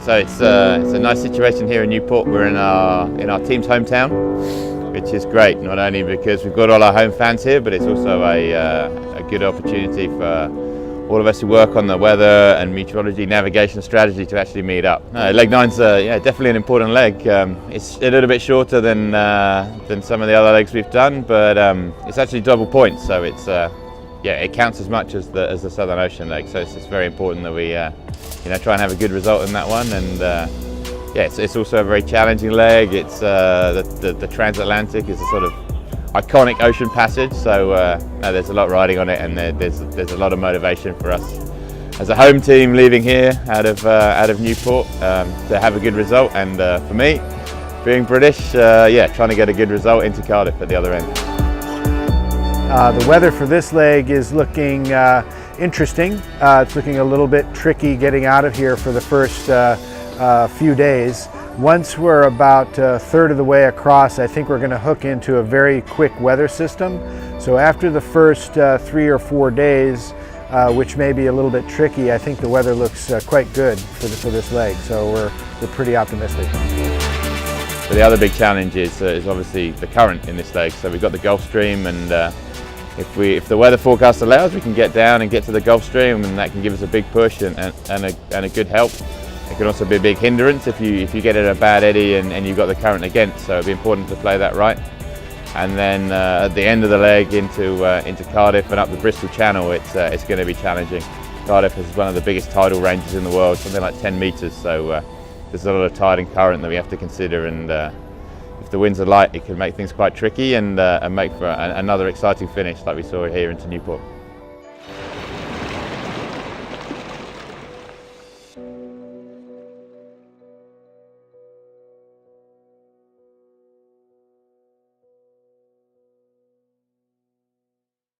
So it's a nice situation here in Newport. We're in our team's hometown, which is great, not only because we've got all our home fans here, but it's also a good opportunity for all of us who work on the weather and meteorology, navigation strategy to actually meet up. Leg 9's definitely an important leg. It's a little bit shorter than some of the other legs we've done, but it's actually double points, so it's it counts as much as the Southern Ocean leg. So it's very important that we try and have a good result in that one. And it's also a very challenging leg. It's the transatlantic is a sort of iconic ocean passage, so there's a lot riding on it, and there's a lot of motivation for us as a home team leaving here out of Newport to have a good result, and for me, being British, trying to get a good result into Cardiff at the other end. The weather for this leg is looking interesting. It's looking a little bit tricky getting out of here for the first few days. Once we're about a third of the way across, I think we're going to hook into a very quick weather system. So after the first 3 or 4 days, which may be a little bit tricky, I think the weather looks quite good for this leg. So we're pretty optimistic. So the other big challenge is obviously the current in this leg. So we've got the Gulf Stream, and if the weather forecast allows, we can get down and get to the Gulf Stream, and that can give us a big push and a good help. It can also be a big hindrance if you get in a bad eddy and you've got the current against, so it'd be important to play that right. And then at the end of the leg into Cardiff and up the Bristol Channel, it's going to be challenging. Cardiff is one of the biggest tidal ranges in the world, something like 10 metres, so there's a lot of tide and current that we have to consider, and if the winds are light, it can make things quite tricky and make for another exciting finish like we saw here into Newport.